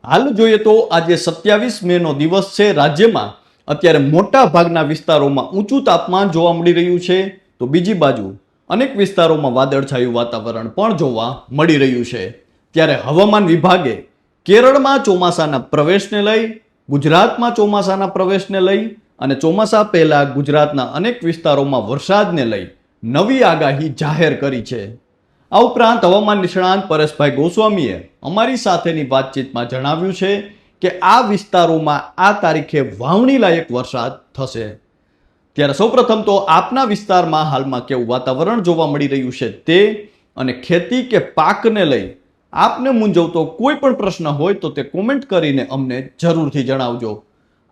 હાલ જોઈએ તો આજે 27 મેનો દિવસ છે. રાજ્યમાં અત્યારે મોટા ભાગના વિસ્તારોમાં ઊંચું તાપમાન જોવા મળી રહ્યું છે, તો બીજી બાજુ અનેક વિસ્તારોમાં વાદળછાયું વાતાવરણ પણ જોવા મળી રહ્યું છે. ત્યારે હવામાન વિભાગે કેરળમાં ચોમાસાના પ્રવેશને લઈ, ગુજરાતમાં ચોમાસાના પ્રવેશને લઈ અને ચોમાસા પહેલા ગુજરાતના અનેક વિસ્તારોમાં વરસાદને લઈ નવી આગાહી જાહેર કરી છે. આ ઉપરાંત હવામાન નિષ્ણાંત પરેશભાઈ ગોસ્વામીએ અમારી સાથેની વાતચીતમાં જણાવ્યું છે કે આ વિસ્તારોમાં આ તારીખે વાવણી લાયક વરસાદ થશે. ત્યારે સૌપ્રથમ તો આપના વિસ્તારમાં હાલમાં કેવું વાતાવરણ જોવા મળી રહ્યું છે તે અને ખેતી કે પાકને લઈ આપને મૂંઝવતો કોઈ પણ પ્રશ્ન હોય તો તે કોમેન્ટ કરીને અમને જરૂરથી જણાવજો.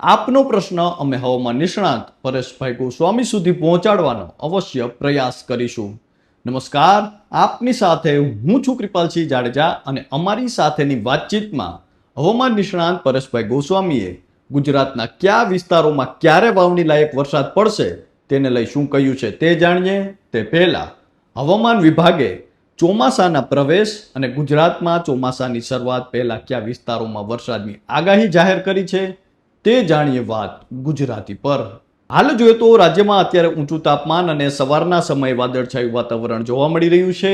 આપનો પ્રશ્ન અમે હવામાન નિષ્ણાંત પરેશભાઈ ગોસ્વામી સુધી પહોંચાડવાનો અવશ્ય પ્રયાસ કરીશું. નમસ્કાર, આપની સાથે હું છું કૃપાલસિંહ જાડેજા અને અમારી સાથેની વાતચીતમાં હવામાન નિષ્ણાંત પરેશભાઈ ગોસ્વામીએ ગુજરાતના કયા વિસ્તારોમાં ક્યારે વાવણી લાયક વરસાદ પડશે તેને લઈ શું કહ્યું છે તે જાણીએ. તે પહેલા હવામાન વિભાગે ચોમાસાના પ્રવેશ અને ગુજરાતમાં ચોમાસાની શરૂઆત પહેલા કયા વિસ્તારોમાં વરસાદની આગાહી જાહેર કરી છે તે જાણીએ વાત ગુજરાતી પર. હાલ જોઈએ તો રાજ્યમાં અત્યારે ઊંચું તાપમાન અને સવારના સમયે વાદળછાયું વાતાવરણ જોવા મળી રહ્યું છે.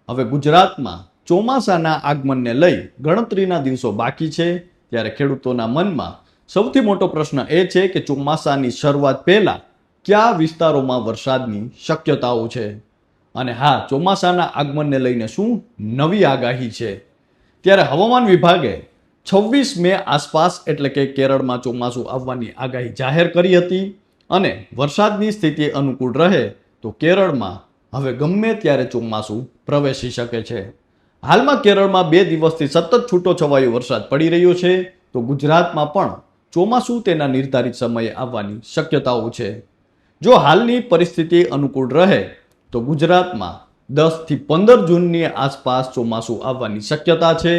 હવે ગુજરાતમાં ચોમાસાના આગમનને લઈ ગણતરીના દિવસો બાકી છે. ત્યારે ખેડૂતોના મનમાં સૌથી મોટો પ્રશ્ન એ છે કે ચોમાસાની શરૂઆત પહેલા કયા વિસ્તારોમાં વરસાદની શક્યતાઓ છે અને હા, ચોમાસાના આગમનને લઈને શું નવી આગાહી છે. ત્યારે હવામાન વિભાગે 26 મે આસપાસ એટલે કે કેરળમાં ચોમાસું આવવાની આગાહી જાહેર કરી હતી અને વરસાદની સ્થિતિ અનુકૂળ રહે તો કેરળમાં હવે ગમે ત્યારે ચોમાસું પ્રવેશી શકે છે. હાલમાં કેરળમાં 2 દિવસથી સતત છૂટો છવાયો વરસાદ પડી રહ્યો છે, તો ગુજરાતમાં પણ ચોમાસું તેના નિર્ધારિત સમયે આવવાની શક્યતાઓ છે. જો હાલની પરિસ્થિતિ અનુકૂળ રહે તો ગુજરાતમાં 10 થી 15 જૂનની આસપાસ ચોમાસું આવવાની શક્યતા છે.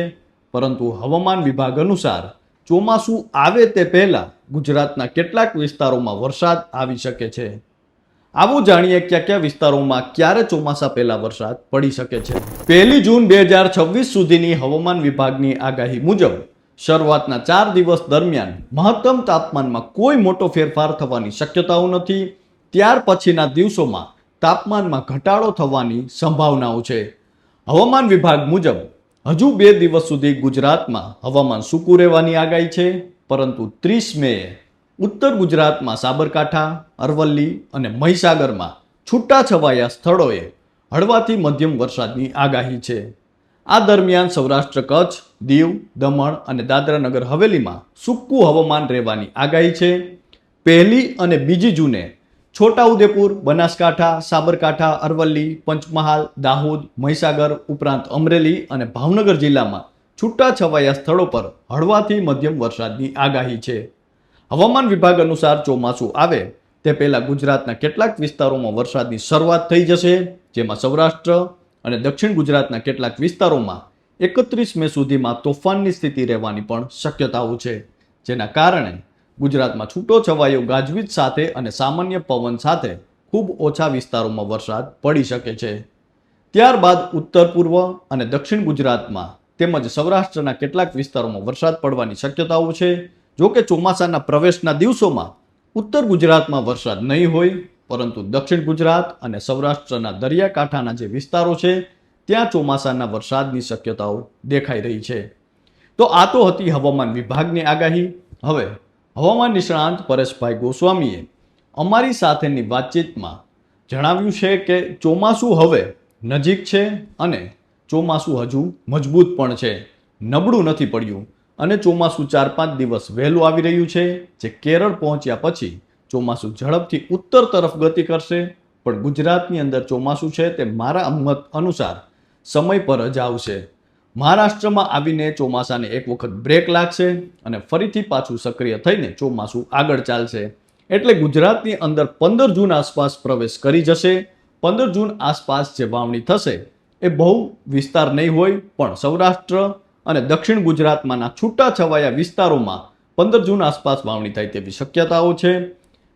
પરંતુ હવામાન વિભાગ અનુસાર ચોમાસું આવે તે પહેલા ગુજરાતના કેટલાક વિસ્તારોમાં વરસાદ આવી શકે છે. આવું જાણીએ કયા કયા વિસ્તારોમાં ક્યારે ચોમાસા પહેલા વરસાદ પડી શકે છે. 1 જૂન 2026 સુધીની હવામાન વિભાગની આગાહી મુજબ શરૂઆતના 4 દિવસ દરમિયાન મહત્તમ તાપમાનમાં કોઈ મોટો ફેરફાર થવાની શક્યતાઓ નથી. ત્યાર પછીના દિવસોમાં તાપમાનમાં ઘટાડો થવાની સંભાવનાઓ છે. હવામાન વિભાગ મુજબ હજુ 2 દિવસ સુધી ગુજરાતમાં હવામાન સૂકું રહેવાની આગાહી છે, પરંતુ 30 મેએ ઉત્તર ગુજરાતમાં સાબરકાંઠા, અરવલ્લી અને મહીસાગરમાં છૂટાછવાયા સ્થળોએ હળવાથી મધ્યમ વરસાદની આગાહી છે. આ દરમિયાન સૌરાષ્ટ્ર, કચ્છ, દીવ, દમણ અને દાદરા નગર હવેલીમાં સૂકું હવામાન રહેવાની આગાહી છે. 1 અને 2 જૂને છોટાઉદેપુર, બનાસકાંઠા, સાબરકાંઠા, અરવલ્લી, પંચમહાલ, દાહોદ, મહીસાગર ઉપરાંત અમરેલી અને ભાવનગર જિલ્લામાં છૂટાછવાયા સ્થળો પર હળવાથી મધ્યમ વરસાદની આગાહી છે. હવામાન વિભાગ અનુસાર ચોમાસું આવે તે પહેલા ગુજરાતના કેટલાક વિસ્તારોમાં વરસાદની શરૂઆત થઈ જશે, જેમાં સૌરાષ્ટ્ર અને દક્ષિણ ગુજરાતના કેટલાક વિસ્તારોમાં 31 મે સુધીમાં તોફાનની સ્થિતિ રહેવાની પણ શક્યતાઓ છે, જેના કારણે ગુજરાતમાં છૂટો છવાયો ગાજવીજ સાથે અને સામાન્ય પવન સાથે ખૂબ ઓછા વિસ્તારોમાં વરસાદ પડી શકે છે. ત્યારબાદ ઉત્તર પૂર્વ અને દક્ષિણ ગુજરાતમાં તેમજ સૌરાષ્ટ્રના કેટલાક વિસ્તારોમાં વરસાદ પડવાની શક્યતાઓ છે. જો કે ચોમાસાના પ્રવેશના દિવસોમાં ઉત્તર ગુજરાતમાં વરસાદ નહીં હોય, પરંતુ દક્ષિણ ગુજરાત અને સૌરાષ્ટ્રના દરિયાકાંઠાના જે વિસ્તારો છે ત્યાં ચોમાસાના વરસાદની શક્યતાઓ દેખાઈ રહી છે. તો આ તો હતી હવામાન વિભાગની આગાહી. હવે હવામાન નિષ્ણાંત પરેશભાઈ ગોસ્વામીએ અમારી સાથેની વાતચીતમાં જણાવ્યું છે કે ચોમાસું હવે નજીક છે અને ચોમાસું હજુ મજબૂત પણ છે, નબળું નથી પડ્યું અને ચોમાસું 4-5 દિવસ વહેલું આવી રહ્યું છે. જે કેરળ પહોંચ્યા પછી ચોમાસું ઝડપથી ઉત્તર તરફ ગતિ કરશે, પણ ગુજરાતની અંદર ચોમાસું છે તે મારા મત અનુસાર સમય પર જ આવશે. મહારાષ્ટ્રમાં આવીને ચોમાસાને એક વખત બ્રેક લાગશે અને ફરીથી પાછું સક્રિય થઈને ચોમાસું આગળ ચાલશે. એટલે ગુજરાતની અંદર 15 જૂન આસપાસ પ્રવેશ કરી જશે. 15 જૂન આસપાસ જે વાવણી થશે એ બહુ વિસ્તાર નહીં હોય, પણ સૌરાષ્ટ્ર અને દક્ષિણ ગુજરાતમાંના છૂટાછવાયા વિસ્તારોમાં 15 જૂન આસપાસ વાવણી થાય તેવી શક્યતાઓ છે.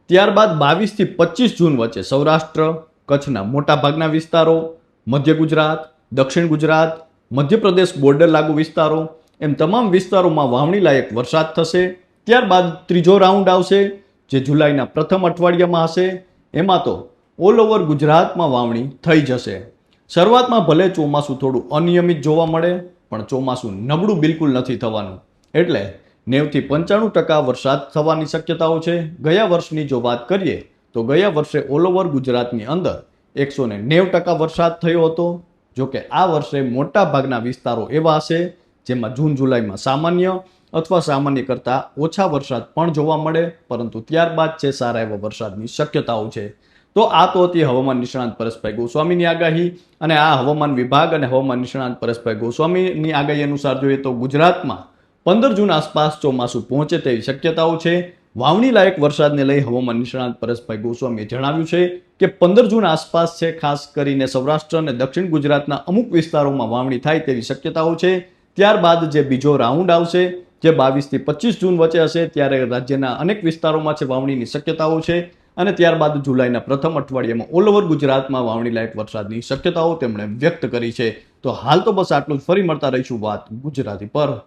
ત્યારબાદ 22 થી 25 જૂન વચ્ચે સૌરાષ્ટ્ર, કચ્છના મોટાભાગના વિસ્તારો, મધ્ય ગુજરાત, દક્ષિણ ગુજરાત, મધ્યપ્રદેશ બોર્ડર લાગુ વિસ્તારો એમ તમામ વિસ્તારોમાં વાવણી લાયક વરસાદ થશે. ત્યારબાદ ત્રીજો રાઉન્ડ આવશે જે જુલાઈના પ્રથમ અઠવાડિયામાં હશે. એમાં તો ઓલ ઓવર ગુજરાતમાં વાવણી થઈ જશે. શરૂઆતમાં ભલે ચોમાસું થોડું અનિયમિત જોવા મળે, પણ ચોમાસું નબળું બિલકુલ નથી થવાનું. એટલે 90 થી 95% વરસાદ થવાની શક્યતાઓ છે. ગયા વર્ષની જો વાત કરીએ તો ગયા વર્ષે ઓલ ઓવર ગુજરાતની અંદર 190% વરસાદ થયો હતો. જોકે આ વર્ષે મોટા ભાગના વિસ્તારો એવા હશે જેમાં જૂન જુલાઈમાં સામાન્ય અથવા સામાન્ય કરતાં ઓછા વરસાદ પણ જોવા મળે, પરંતુ ત્યારબાદ છે સારા એવા વરસાદની શક્યતાઓ છે. તો આ તો હતી હવામાન નિષ્ણાંત પરેશભાઈ ગોસ્વામીની આગાહી. અને આ હવામાન વિભાગ અને હવામાન નિષ્ણાંત પરેશભાઈ ગોસ્વામીની આગાહી અનુસાર જોઈએ તો ગુજરાતમાં 15 જૂન આસપાસ ચોમાસું પહોંચે તેવી શક્યતાઓ છે. વાવણી લાયક વરસાદને લઈ હવામાન નિષ્ણાંત પરેશભાઈ ગોસ્વામીએ જણાવ્યું છે કે 15 જૂન આસપાસ છે. ખાસ કરીને સૌરાષ્ટ્ર અને દક્ષિણ ગુજરાતના અમુક વિસ્તારોમાં વાવણી થાય તેવી શક્યતાઓ છે. ત્યારબાદ જે બીજો રાઉન્ડ આવશે જે 22 થી 25 જૂન વચ્ચે હશે ત્યારે રાજ્યના અનેક વિસ્તારોમાં છે વાવણીની શક્યતાઓ છે. અને ત્યારબાદ જુલાઈના પ્રથમ અઠવાડિયામાં ઓલ ઓવર ગુજરાતમાં વાવણી લાયક વરસાદની શક્યતાઓ તેમણે વ્યક્ત કરી છે. તો હાલ તો બસ આટલું જ. ફરી મળતા રહીશું વાત ગુજરાતી પર.